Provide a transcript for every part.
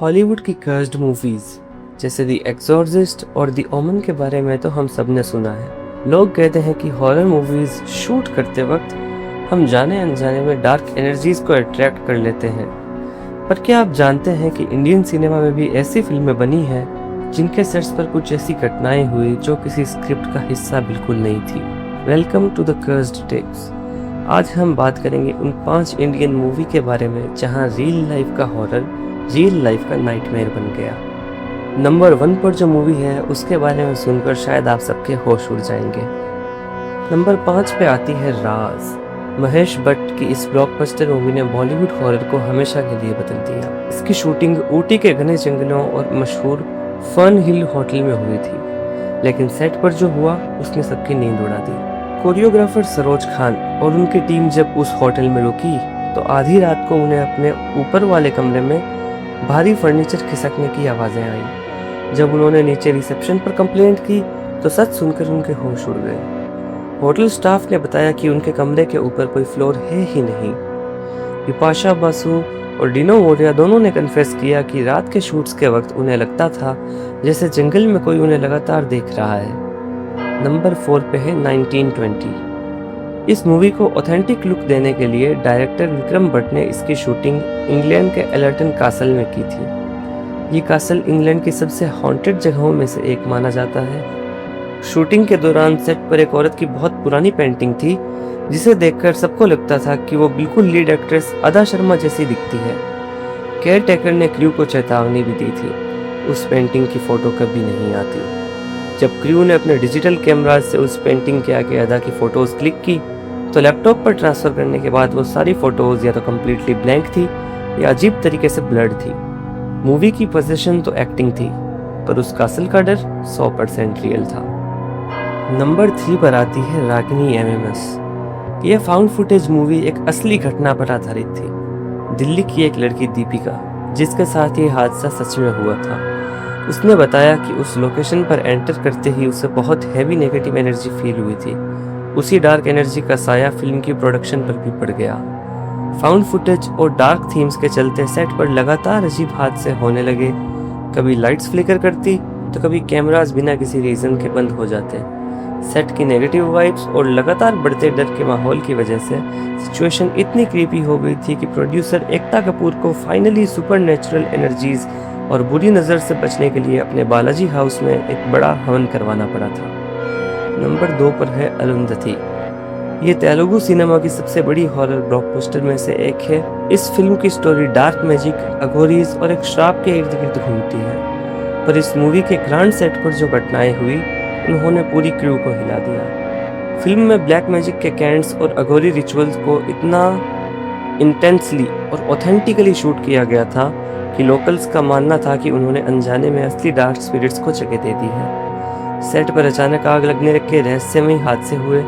Hollywood की cursed movies जैसे the exorcist और द ओमन के बारे में तो हम सब ने सुना है। लोग कहते हैं कि हॉरर मूवीज शूट करते वक्त हम जाने अनजाने में डार्क एनर्जीज को अट्रैक्ट कर लेते हैं। पर क्या आप जानते हैं कि इंडियन सिनेमा में भी ऐसी फिल्में बनी हैं जिनके सेट्स पर कुछ ऐसी घटनाएं हुई जो किसी स्क्रिप्ट का हिस्सा बिल्कुल नहीं थी। Welcome to the cursed tapes. आज हम बात करेंगे उन 5 इंडियन मूवी के बारे में जहां रियल लाइफ का हॉरर रियल लाइफ का नाइटमेयर बन गया। नंबर 1 पर जो मूवी है उसके बारे में सुनकर शायद आप सबके होश उड़ जाएंगे। नंबर 5 पे आती है राज। महेश भट्ट की इस ब्लॉकबस्टर मूवी ने बॉलीवुड हॉरर को हमेशा के लिए बदल दिया। इसकी शूटिंग ऊटी के घने जंगलों और मशहूर फन हिल होटल में हुई थी, लेकिन सेट पर जो हुआ उसने सबकी नींद उड़ा दी। कोरियोग्राफर सरोज खान और उनकी टीम जब उस होटल में रुकी तो आधी रात को उन्हें अपने ऊपर वाले कमरे में भारी फर्नीचर खिसकने की आवाजें आई। जब उन्होंने नीचे रिसेप्शन पर कंप्लेंट की तो सच सुनकर उनके होश उड़ गए। होटल स्टाफ ने बताया कि उनके कमरे के ऊपर कोई फ्लोर है ही नहीं। बिपाशा बासु और डिनो मोरिया दोनों ने कन्फेस किया कि रात के शूट्स के वक्त उन्हें लगता था जैसे जंगल में कोई उन्हें लगातार देख रहा है। नंबर 4 पे है 1920। इस मूवी को ऑथेंटिक लुक देने के लिए डायरेक्टर विक्रम भट्ट ने इसकी शूटिंग इंग्लैंड के एलर्टन कासल में की थी। ये कासल इंग्लैंड की सबसे हॉन्टेड जगहों में से एक माना जाता है। शूटिंग के दौरान सेट पर एक औरत की बहुत पुरानी पेंटिंग थी जिसे देखकर सबको लगता था कि वो बिल्कुल लीड एक्ट्रेस अदा शर्मा जैसी दिखती है। केयर टेकर ने क्रू को चेतावनी भी दी थी, उस पेंटिंग की फोटो कभी नहीं आती। जब क्रू ने अपने डिजिटल कैमराज से उस पेंटिंग के आगे अदा की फोटोज क्लिक की तो लैपटॉप पर ट्रांसफर करने के बाद वो सारी फोटोज या तो कम्प्लीटली ब्लैंक थी या अजीब तरीके से ब्लर्ड थी। मूवी की पोजीशन तो एक्टिंग थी, पर उस कासल का डर 100% रियल था। नंबर 3 पर आती है रागिनी एमएमएस। यह फाउंड फुटेज मूवी एक असली घटना पर आधारित थी। दिल्ली की एक लड़की दीपिका, जिसके साथ ये हादसा सच में हुआ था, उसने बताया कि उस लोकेशन पर एंटर करते ही उसे बहुत हैवी नेगेटिव एनर्जी फील हुई थी। उसी डार्क एनर्जी का साया फिल्म की प्रोडक्शन पर भी पड़ गया। फाउंड फुटेज और डार्क थीम्स के चलते सेट पर लगातार अजीब हादसे होने लगे। कभी लाइट्स फ्लिकर करती तो कभी कैमरास बिना किसी रीजन के बंद हो जाते। सेट की नेगेटिव वाइब्स और लगातार बढ़ते डर के माहौल की वजह से सिचुएशन इतनी क्रीपी हो गई थी कि प्रोड्यूसर एकता कपूर को फाइनली सुपरनेचुरल एनर्जीज और बुरी नज़र से बचने के लिए अपने बालाजी हाउस में एक बड़ा हवन करवाना पड़ा था। नंबर 2 पर है अरुंधति। ये तेलुगु सिनेमा की सबसे बड़ी हॉरर ब्लॉकबस्टर में से एक है। इस फिल्म की स्टोरी डार्क मैजिक, अघोरीज और एक श्राप के इर्द गिर्द घूमती है, पर इस मूवी के ग्रांड सेट पर जो घटनाएं हुई उन्होंने पूरी क्रू को हिला दिया। फिल्म में ब्लैक मैजिक के कैंड्स और अघोरी रिचुअल्स को इतना इंटेंसली और ऑथेंटिकली शूट किया गया था कि लोकल्स का मानना था कि उन्होंने अनजाने में असली डार्क स्पिरिट्स को जगह दे दी है। सेट पर अचानक आग लगने के रहस्यमयी हादसे हुए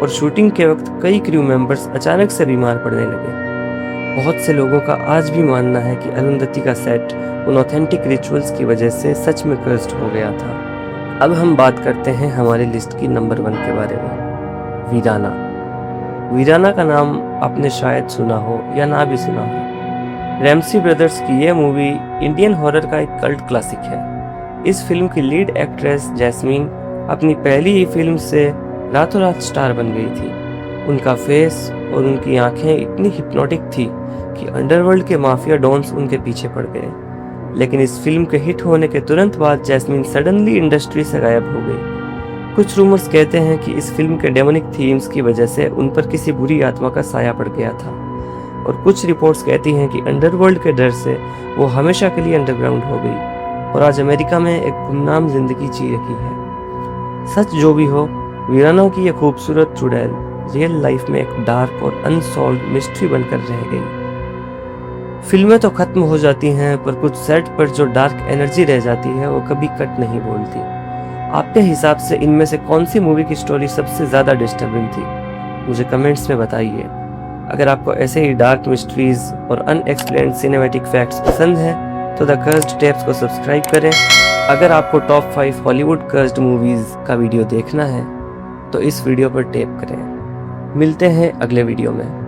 और शूटिंग के वक्त कई क्रू मेंबर्स अचानक से बीमार पड़ने लगे। बहुत से लोगों का आज भी मानना है कि अरुंधति का सेट उन ऑथेंटिक रिचुअल्स की वजह से सच में कर्स्ड हो गया था। अब हम बात करते हैं हमारी लिस्ट की नंबर 1 के बारे में, वीराना। वीराना का नाम आपने शायद सुना हो या ना भी सुना हो। रैमसी ब्रदर्स की यह मूवी इंडियन हॉरर का एक कल्ट क्लासिक है। इस फिल्म की लीड एक्ट्रेस जैस्मीन अपनी पहली ही फिल्म से रातों रात स्टार बन गई थी। उनका फेस और उनकी आंखें इतनी हिप्नोटिक थी कि अंडरवर्ल्ड के माफिया डॉन्स उनके पीछे पड़ गए। लेकिन इस फिल्म के हिट होने के तुरंत बाद जैस्मीन सडनली इंडस्ट्री से गायब हो गई। कुछ रूमर्स कहते हैं कि इस फिल्म के डेमोनिक थीम्स की वजह से उन पर किसी बुरी आत्मा का साया पड़ गया था, और कुछ रिपोर्ट्स कहती हैं कि अंडरवर्ल्ड के डर से वो हमेशा के लिए अंडरग्राउंड हो गई और आज अमेरिका में एक गुमनाम जिंदगी जी रही है। सच जो भी हो, वीराना की यह खूबसूरत चुड़ैल रियल लाइफ में एक डार्क और अनसॉल्व्ड मिस्ट्री बनकर रह गई। फिल्में तो खत्म हो जाती हैं, पर कुछ सेट पर जो डार्क एनर्जी रह जाती है वो कभी कट नहीं बोलती। आपके हिसाब से इनमें से कौन सी मूवी की स्टोरी सबसे ज्यादा डिस्टर्बिंग थी? मुझे कमेंट्स में बताइए। अगर आपको ऐसे ही डार्क मिस्ट्रीज और अनएक्सप्लेन्ड सिनेमैटिक फैक्ट्स पसंद हैं तो द कर्स्ड टेप्स को सब्सक्राइब करें। अगर आपको टॉप 5 हॉलीवुड कर्स्ड मूवीज का वीडियो देखना है तो इस वीडियो पर टैप करें। मिलते हैं अगले वीडियो में।